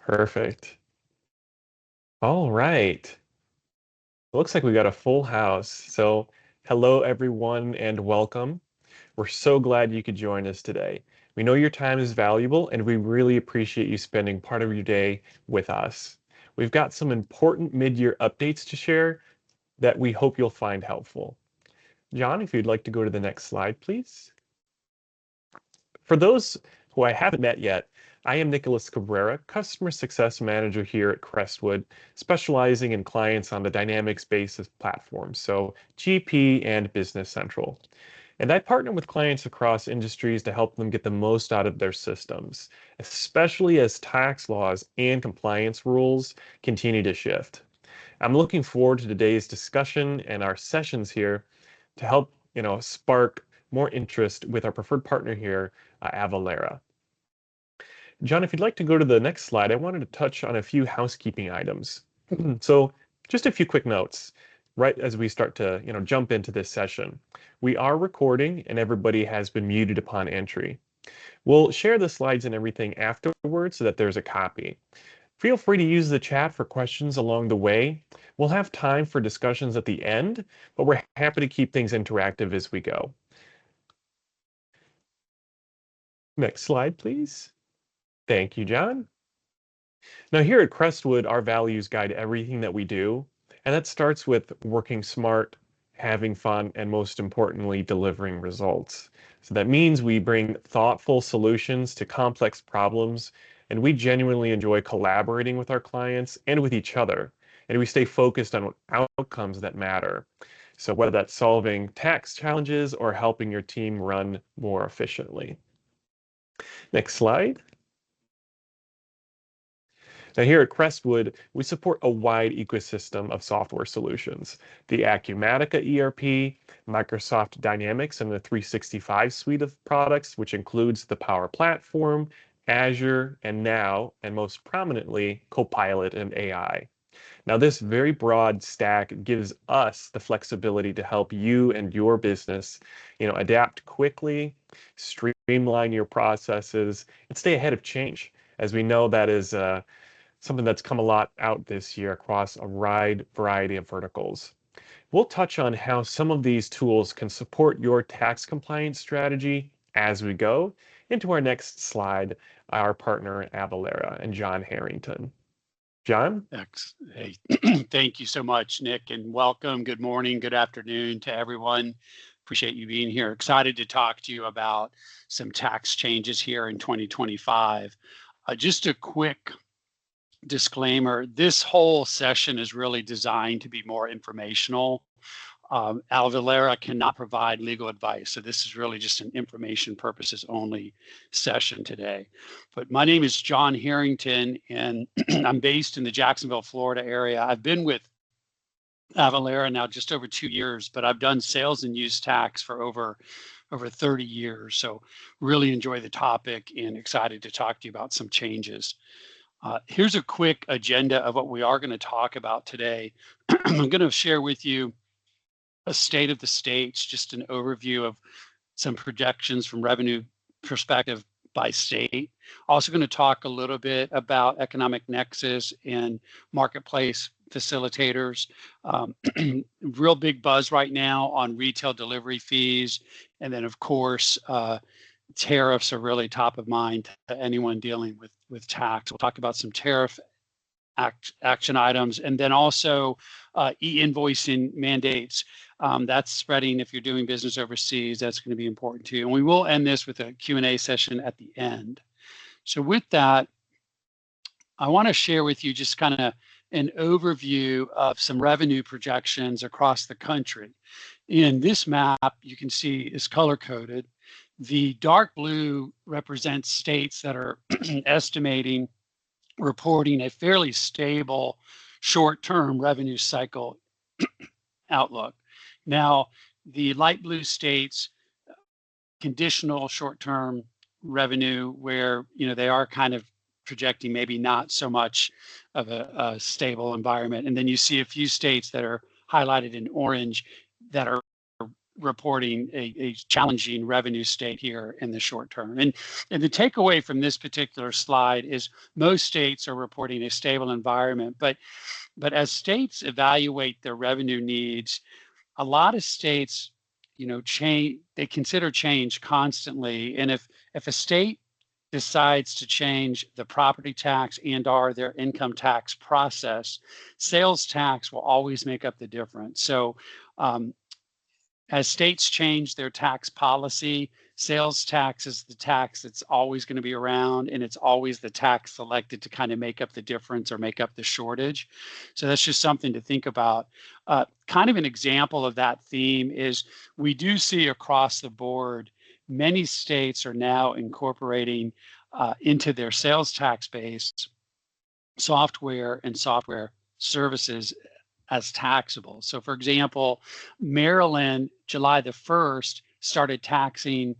Perfect. All right. Looks like we got a full house. So, hello everyone and welcome. We're so glad you could join us today. We know your time is valuable and we really appreciate you spending part of your day with us. We've got some important mid-year updates to share that we hope you'll find helpful. John, if you'd like to go to the next slide, please. For those who I haven't met yet, I am Nicholas Cabrera, Customer Success Manager here at Crestwood, specializing in clients on the Dynamics basis platforms, so GP and Business Central. And I partner with clients across industries to help them get the most out of their systems, especially as tax laws and compliance rules continue to shift. I'm looking forward to today's discussion and our sessions here to help, spark more interest with our preferred partner here, Avalara. John, if you'd like to go to the next slide, I wanted to touch on a few housekeeping items. So just a few quick notes right as we start to, jump into this session. We are recording and everybody has been muted upon entry. We'll share the slides and everything afterwards so that there's a copy. Feel free to use the chat for questions along the way. We'll have time for discussions at the end, but we're happy to keep things interactive as we go. Next slide, please. Thank you, John. Now, here at Crestwood, our values guide everything that we do, and that starts with working smart, having fun, and most importantly, delivering results. So that means we bring thoughtful solutions to complex problems, and we genuinely enjoy collaborating with our clients and with each other, and we stay focused on outcomes that matter. So whether that's solving tax challenges or helping your team run more efficiently. Next slide. Now here at Crestwood, we support a wide ecosystem of software solutions. The Acumatica ERP, Microsoft Dynamics, and the 365 suite of products, which includes the Power Platform, Azure, and now, and most prominently, Copilot and AI. Now, this very broad stack gives us the flexibility to help you and your business, adapt quickly, streamline your processes, and stay ahead of change. As we know, that is something that's come a lot out this year across a wide variety of verticals. We'll touch on how some of these tools can support your tax compliance strategy as we go into our next slide, our partner Avalara and John Harrington. John? Hey, thank you so much, Nick, and welcome. Good morning, good afternoon to everyone. Appreciate you being here. Excited to talk to you about some tax changes here in 2025. Just a quick disclaimer, this whole session is really designed to be more informational. Avalara cannot provide legal advice, so this is really just an information purposes only session today. But my name is John Harrington, and I'm based in the Jacksonville, Florida area. I've been with Avalara now just over 2 years, but I've done sales and use tax for over 30 years. So really enjoy the topic and excited to talk to you about some changes. Here's a quick agenda of what we are going to talk about today. I'm going to share with you a state of the states, just an overview of some projections from revenue perspective by state. Also going to talk a little bit about economic nexus and marketplace facilitators. Real big buzz right now on retail delivery fees. And then of course, tariffs are really top of mind to anyone dealing with tax. We'll talk about some tariff action items, and then also e-invoicing mandates. That's spreading if you're doing business overseas. That's going to be important too. And we will end this with a Q&A session at the end. So with that, I want to share with you just kind of an overview of some revenue projections across the country. In this map, you can see is color-coded. The dark blue represents states that are estimating reporting a fairly stable short-term revenue cycle outlook. Now, the light blue states conditional short-term revenue where they are kind of projecting maybe not so much of a stable environment. And then you see a few states that are highlighted in orange that are reporting a challenging revenue state here in the short term. And the takeaway from this particular slide is most states are reporting a stable environment, but as states evaluate their revenue needs, a lot of states, they consider change constantly. And if a state decides to change the property tax and or their income tax process, sales tax will always make up the difference. So as states change their tax policy, sales tax is the tax that's always going to be around, and it's always the tax selected to kind of make up the difference or make up the shortage. So that's just something to think about. Kind of an example of that theme is we do see across the board, many states are now incorporating into their sales tax base software and software services as taxable. So for example, Maryland, July the 1st, started taxing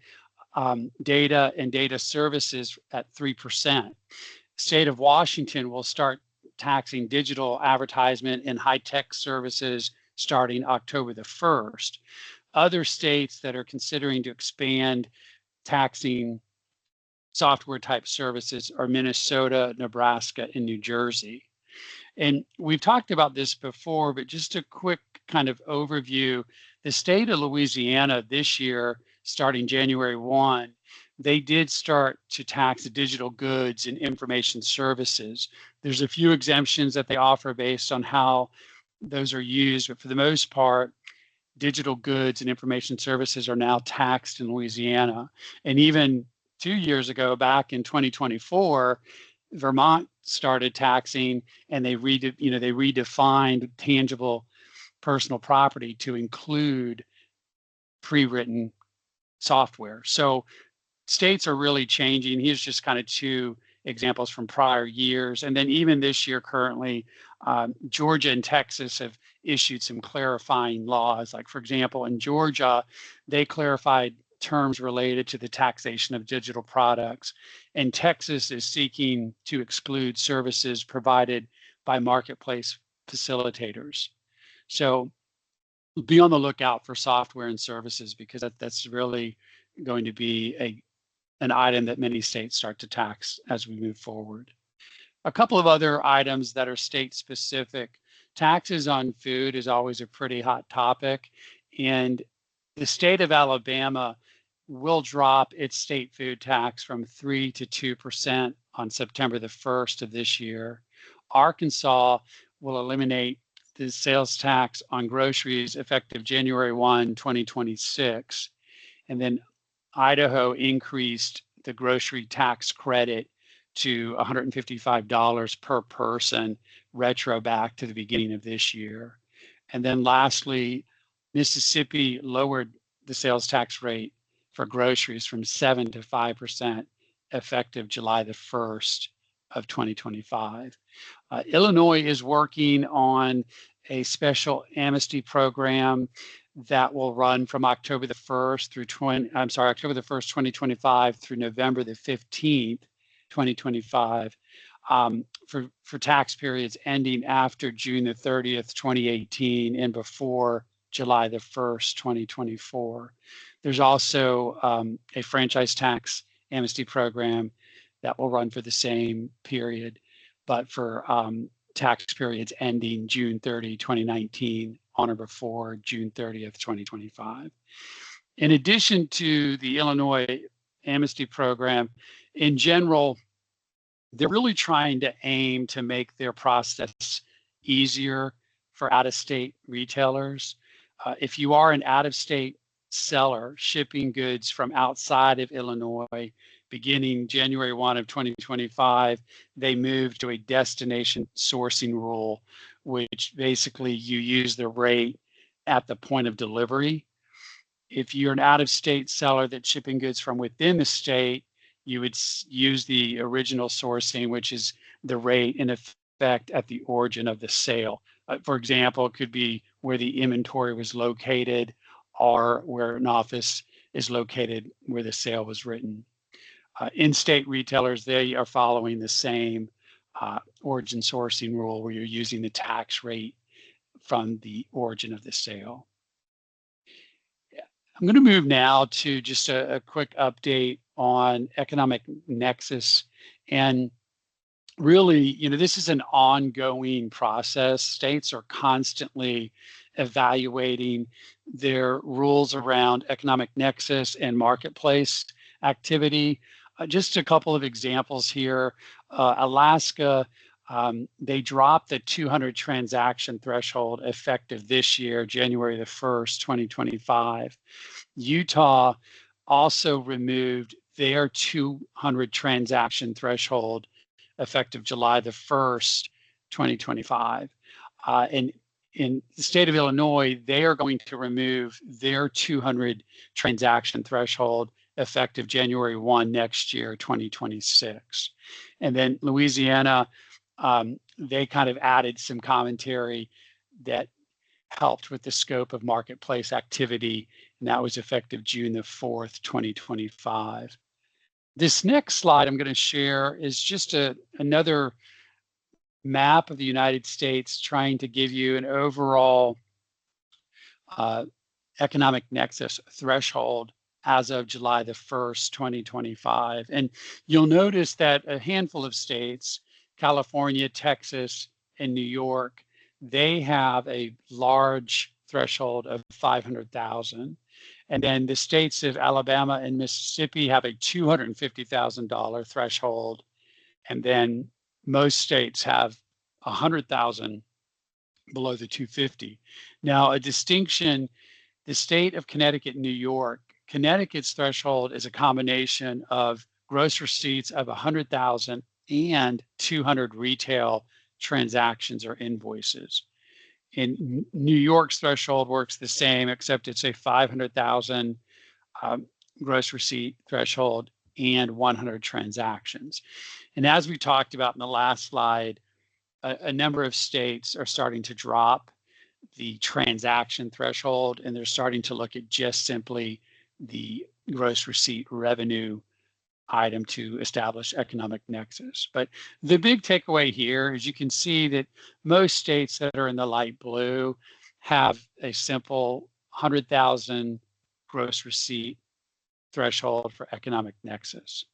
data and data services at 3%. State of Washington will start taxing digital advertisement and high-tech services starting October the 1st. Other states that are considering to expand taxing software type services are Minnesota, Nebraska, and New Jersey. And we've talked about this before, but just a quick kind of overview. The state of Louisiana this year, starting January 1, they did start to tax digital goods and information services. There's a few exemptions that they offer based on how those are used, but for the most part, digital goods and information services are now taxed in Louisiana. And even 2 years ago, back in 2024, Vermont started taxing, and they redefined tangible personal property to include pre-written software. So states are really changing. Here's just kind of two examples from prior years. And then even this year currently, Georgia and Texas have issued some clarifying laws. Like for example, in Georgia, they clarified terms related to the taxation of digital products. And Texas is seeking to exclude services provided by marketplace facilitators. So be on the lookout for software and services, because that's really going to be an item that many states start to tax as we move forward. A couple of other items that are state specific. Taxes on food is always a pretty hot topic, and the state of Alabama will drop its state food tax from 3 to 2% on September the 1st of this year. Arkansas will eliminate the sales tax on groceries effective January 1, 2026. And then Idaho increased the grocery tax credit to $155 per person, retro back to the beginning of this year. And then lastly, Mississippi lowered the sales tax rate for groceries from 7 to 5% effective July the 1st of 2025. Illinois is working on a special amnesty program that will run from October the 1st through October the 1st, 2025 through November the 15th, 2025, for tax periods ending after June the 30th, 2018 and before July the 1st, 2024. There's also a franchise tax amnesty program that will run for the same period, but for tax periods ending June 30, 2019 on or before June 30th, 2025. In addition to the Illinois amnesty program, in general, they're really trying to aim to make their process easier for out-of-state retailers. If you are an out-of-state seller shipping goods from outside of Illinois, beginning January 1 of 2025, they moved to a destination sourcing rule, which basically you use the rate at the point of delivery. If you're an out-of-state seller that's shipping goods from within the state, you would use the original sourcing, which is the rate in effect at the origin of the sale. For example, it could be where the inventory was located or where an office is located where the sale was written. In-state retailers, they are following the same origin sourcing rule where you're using the tax rate from the origin of the sale. I'm going to move now to just a quick update on economic nexus. And really, this is an ongoing process. States are constantly evaluating their rules around economic nexus and marketplace activity. Just a couple of examples here. Alaska, they dropped the 200 transaction threshold effective this year, January the 1st, 2025. Utah also removed their 200 transaction threshold effective July the 1st, 2025. And in the state of Illinois, they are going to remove their 200 transaction threshold effective January 1 next year, 2026. And then Louisiana, they kind of added some commentary that helped with the scope of marketplace activity, and that was effective June the 4th, 2025. This next slide I'm going to share is just another map of the United States, trying to give you an overall economic nexus threshold as of July the 1st, 2025. And you'll notice that a handful of states, California, Texas, and New York, they have a large threshold of 500,000. And then the states of Alabama and Mississippi have a $250,000 threshold. And then most states have 100,000 below the 250. Now, a distinction, the state of Connecticut, New York, Connecticut's threshold is a combination of gross receipts of 100,000 and 200 retail transactions or invoices. In New York's threshold works the same, except it's a 500,000 gross receipt threshold and 100 transactions. And as we talked about in the last slide, a number of states are starting to drop the transaction threshold, and they're starting to look at just simply the gross receipt revenue item to establish economic nexus. But the big takeaway here is you can see that most states that are in the light blue have a simple 100,000 gross receipt threshold for economic nexus.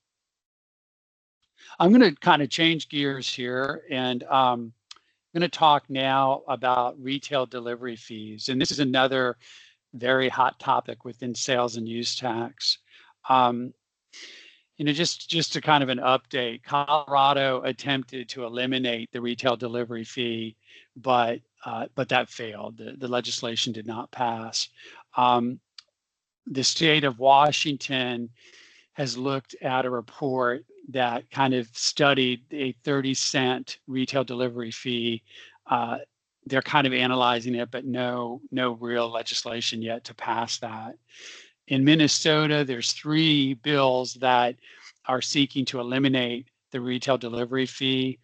I'm going to kind of change gears here, and I'm going to talk now about retail delivery fees. And this is another very hot topic within sales and use tax. Just to kind of an update, Colorado attempted to eliminate the retail delivery fee, but that failed. The legislation did not pass. The state of Washington has looked at a report that kind of studied a 30-cent retail delivery fee. They're kind of analyzing it, but no real legislation yet to pass that. In Minnesota, there's 3 bills that are seeking to eliminate the retail delivery fee.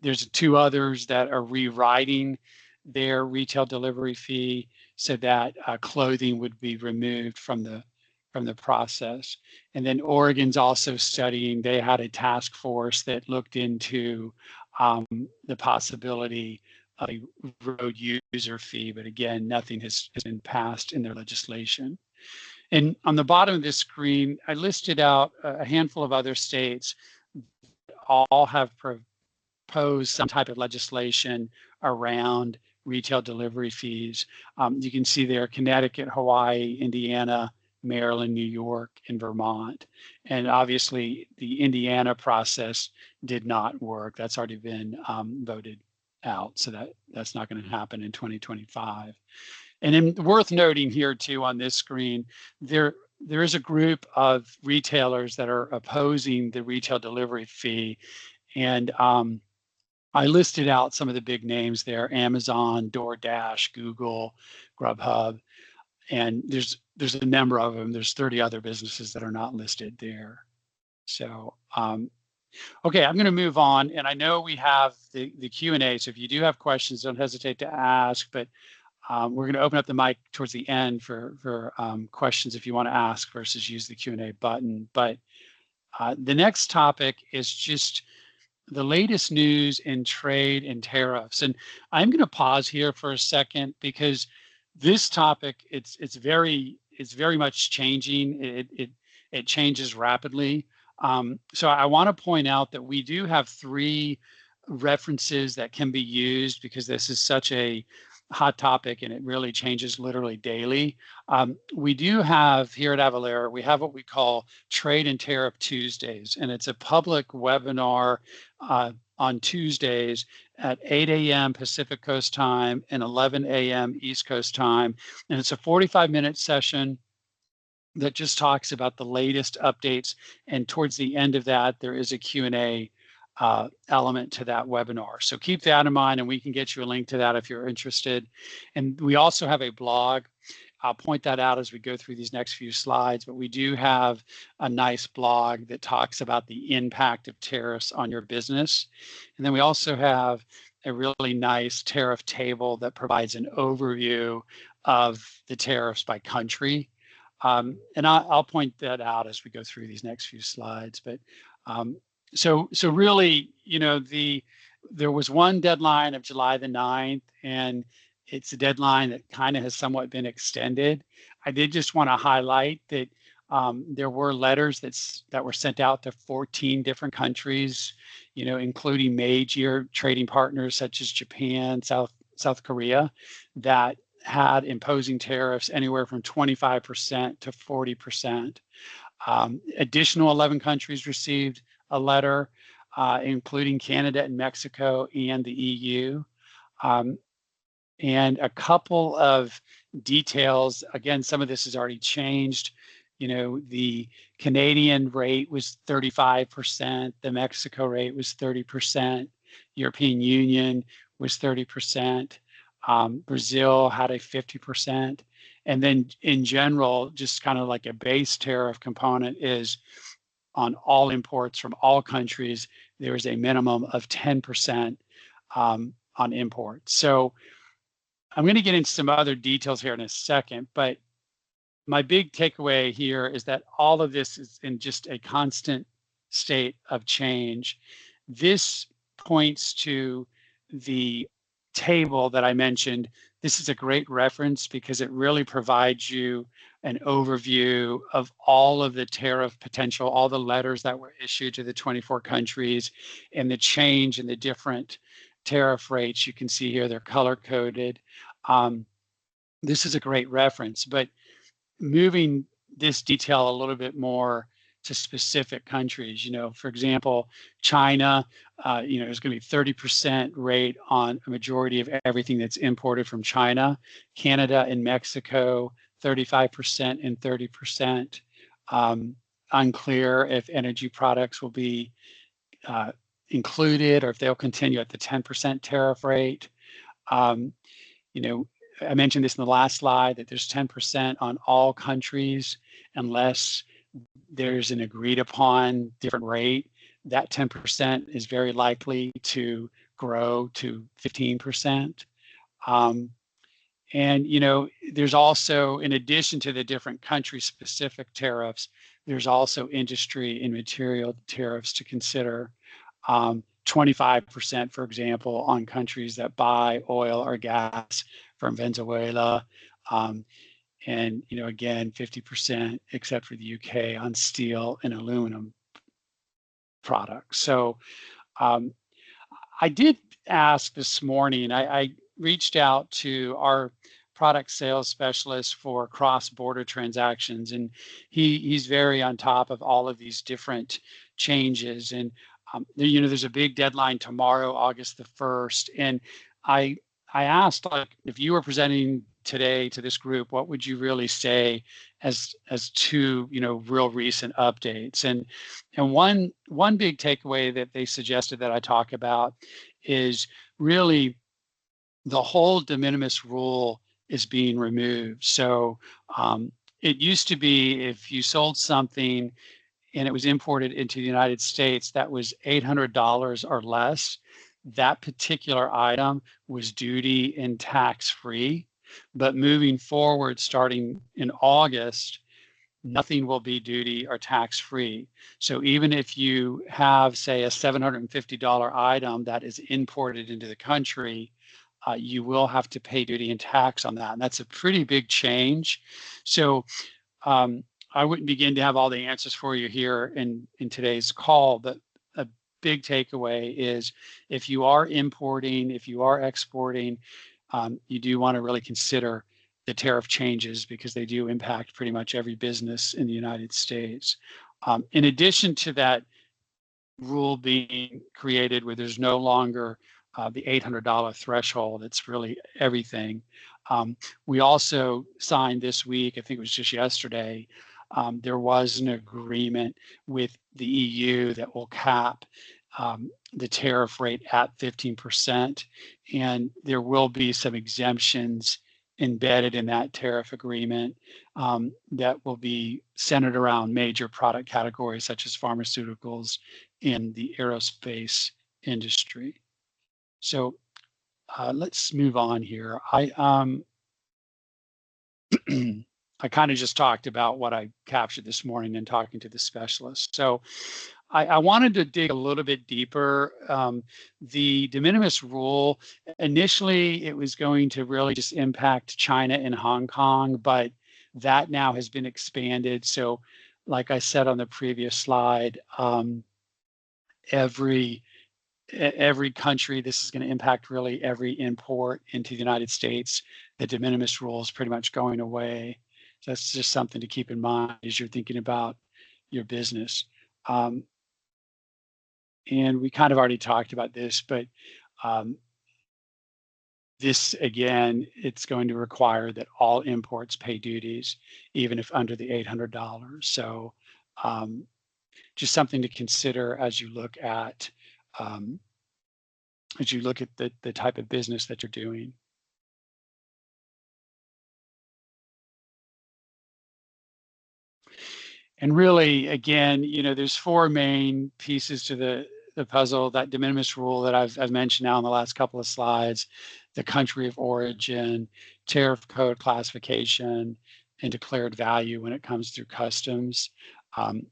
There's 2 others that are rewriting their retail delivery fee so that clothing would be removed from the process. And then Oregon's also studying. They had a task force that looked into the possibility of a road user fee, but again, nothing has been passed in their legislation. And on the bottom of this screen, I listed out a handful of other states that all have proposed some type of legislation around retail delivery fees. You can see there Connecticut, Hawaii, Indiana, Maryland, New York, and Vermont. And obviously the Indiana process did not work. That's already been voted out. So that's not going to happen in 2025. And then worth noting here too on this screen, there is a group of retailers that are opposing the retail delivery fee. And I listed out some of the big names there: Amazon, DoorDash, Google, Grubhub. And there's a number of them. There's 30 other businesses that are not listed there. So, okay, I'm going to move on. And I know we have the Q&A. So if you do have questions, don't hesitate to ask. But we're going to open up the mic towards the end for questions if you want to ask versus use the Q&A button. But the next topic is just the latest news in trade and tariffs. And I'm going to pause here for a second because this topic, it's very it's very much changing. It changes rapidly. So I want to point out that we do have 3 references that can be used because this is such a hot topic and it really changes literally daily. We do have here at Avalara, we have what we call Trade and Tariff Tuesdays, and it's a public webinar on Tuesdays at 8 a.m. Pacific Coast time and 11 a.m. East Coast time. And it's a 45-minute session that just talks about the latest updates. And towards the end of that, there is a Q&A element to that webinar. So keep that in mind, and we can get you a link to that if you're interested. And we also have a blog. I'll point that out as we go through these next few slides, but we do have a nice blog that talks about the impact of tariffs on your business. And then we also have a really nice tariff table that provides an overview of the tariffs by country. And I'll point that out as we go through these next few slides. But so really, there was one deadline of July the 9th, and it's a deadline that kind of has somewhat been extended. I did just want to highlight that there were letters that were sent out to 14 different countries, including major trading partners such as Japan, South Korea, that had imposing tariffs anywhere from 25% to 40%. Additional 11 countries received a letter, including Canada and Mexico and the EU. And a couple of details, again, some of this has already changed. The Canadian rate was 35%, the Mexico rate was 30%, European Union was 30%. Brazil had a 50%. And then in general, just kind of like a base tariff component is on all imports from all countries, there is a minimum of 10% on imports. So I'm going to get into some other details here in a second, but my big takeaway here is that all of this is in just a constant state of change. This points to the table that I mentioned. This is a great reference because it really provides you an overview of all of the tariff potential, all the letters that were issued to the 24 countries, and the change in the different tariff rates. You can see here they're color coded. This is a great reference, but moving this detail a little bit more to specific countries, for example, China, there's going to be 30% rate on a majority of everything that's imported from China. Canada and Mexico, 35% and 30%. Unclear if energy products will be included or if they'll continue at the 10% tariff rate. I mentioned this in the last slide that there's 10% on all countries unless there's an agreed upon different rate. That 10% is very likely to grow to 15%. And there's also, in addition to the different country-specific tariffs, there's also industry and material tariffs to consider. 25%, for example, on countries that buy oil or gas from Venezuela. And again, 50%, except for the UK, on steel and aluminum products. So I did ask this morning, I reached out to our product sales specialist for cross-border transactions, and he's very on top of all of these different changes. And there's a big deadline tomorrow, August the 1st, and I asked, like, if you were presenting today to this group, what would you really say as to real recent updates? And one big takeaway that they suggested that I talk about is really the whole de minimis rule is being removed. So it used to be if you sold something and it was imported into the United States that was $800 or less, that particular item was duty and tax free. But moving forward, starting in August, nothing will be duty or tax free. So even if you have, say, a $750 item that is imported into the country, you will have to pay duty and tax on that. And that's a pretty big change. So um, I wouldn't begin to have all the answers for you here in today's call, but a big takeaway is if you are importing, if you are exporting, you do want to really consider the tariff changes because they do impact pretty much every business in the United States. In addition to that rule being created where there's no longer the $800 threshold, it's really everything. We also signed this week, I think it was just yesterday, there was an agreement with the EU that will cap the tariff rate at 15%, and there will be some exemptions embedded in that tariff agreement that will be centered around major product categories such as pharmaceuticals in the aerospace industry. So let's move on here. I kind of just talked about what I captured this morning in talking to the specialist. So I wanted to dig a little bit deeper. The de minimis rule, initially it was going to really just impact China and Hong Kong, but that now has been expanded. So like I said on the previous slide, every country, this is going to impact really every import into the United States. The de minimis rule is pretty much going away. So that's just something to keep in mind as you're thinking about your business. And we kind of already talked about this, but this again, it's going to require that all imports pay duties, even if under the $800. So just something to consider as you look at the type of business that you're doing. And really, again, there's four main pieces to the puzzle. That de minimis rule that I've mentioned now in the last couple of slides, the country of origin, tariff code classification, and declared value when it comes through customs.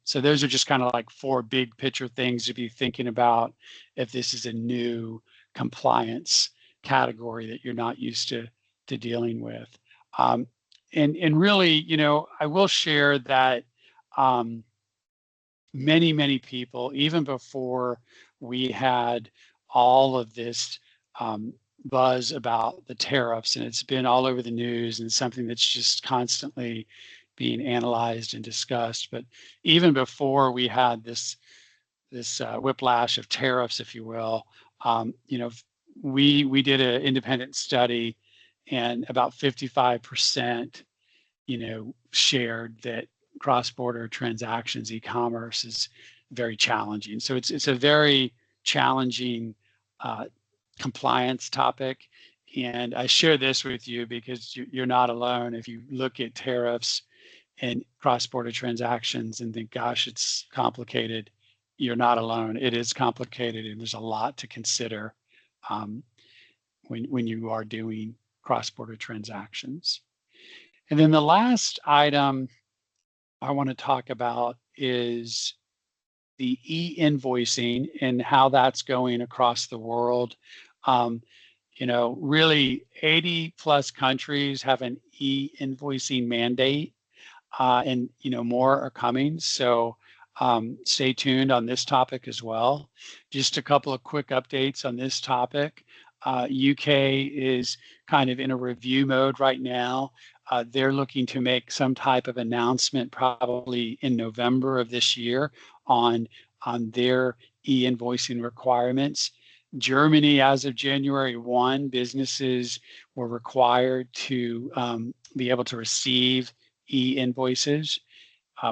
So those are just kind of like four big picture things to be thinking about if this is a new compliance category that you're not used to dealing with. And really, I will share that many people, even before we had all of this buzz about the tariffs, and it's been all over the news and something that's just constantly being analyzed and discussed. But even before we had this whiplash of tariffs, if you will, we did an independent study, and about 55%, shared that cross-border transactions, e-commerce is very challenging. So it's a very challenging compliance topic. And I share this with you because you're not alone. If you look at tariffs and cross-border transactions and think, gosh, it's complicated, you're not alone. It is complicated, and there's a lot to consider when you are doing cross-border transactions. And then the last item I want to talk about is the e-invoicing and how that's going across the world. Really 80 plus countries have an e-invoicing mandate, and more are coming. So stay tuned on this topic as well. Just a couple of quick updates on this topic. UK is kind of in a review mode right now. They're looking to make some type of announcement probably in November of this year on their e-invoicing requirements. Germany, as of January 1, businesses were required to be able to receive e-invoices.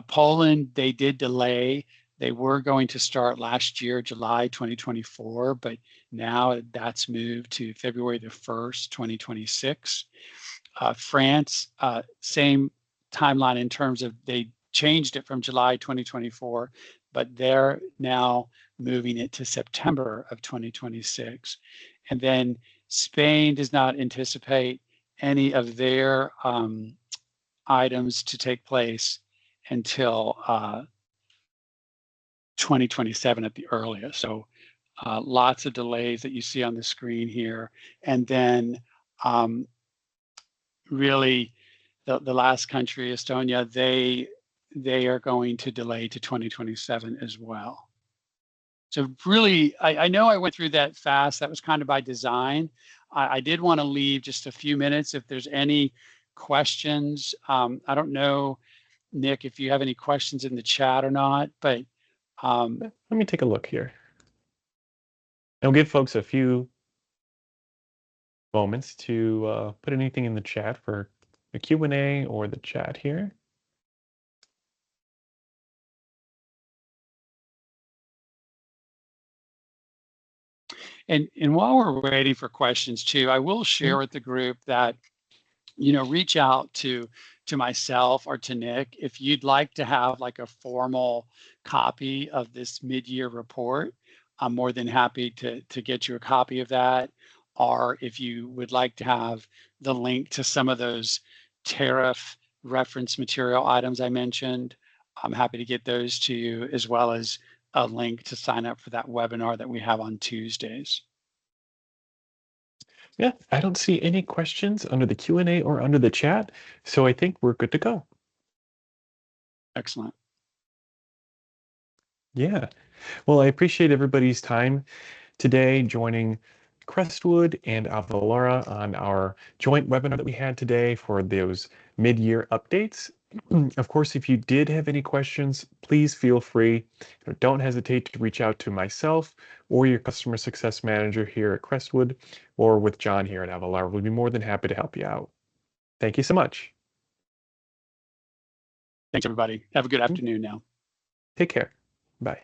Poland, they did delay. They were going to start last year, July 2024, but now that's moved to February the 1st, 2026. France, same timeline in terms of they changed it from July 2024, but they're now moving it to September of 2026. And then Spain does not anticipate any of their items to take place until 2027 at the earliest. So Lots of delays that you see on the screen here. And then really the last country, Estonia, they are going to delay to 2027 as well. So really, I know I went through that fast. That was kind of by design. I did want to leave just a few minutes if there's any questions. I don't know, Nick, if you have any questions in the chat or not, but Let me take a look here. I'll give folks a few moments to put anything in the chat for the Q&A or the chat here. and while we're waiting for questions too, I will share with the group that reach out to myself or to Nick if you'd like to have like a formal copy of this mid-year report. I'm more than happy to get you a copy of that. Or if you would like to have the link to some of those tariff reference material items I mentioned, I'm happy to get those to you, as well as a link to sign up for that webinar that we have on Tuesdays. Yeah, I don't see any questions under the Q&A or under the chat, so I think we're good to go. Excellent. Yeah. Well, I appreciate everybody's time today joining Crestwood and Avalara on our joint webinar that we had today for those mid-year updates. Of course, if you did have any questions, please feel free. Don't hesitate to reach out to myself or your customer success manager here at Crestwood or with John here at Avalara. We'd be more than happy to help you out. Thank you so much. Thanks, everybody. Have a good afternoon now. Take care. Bye.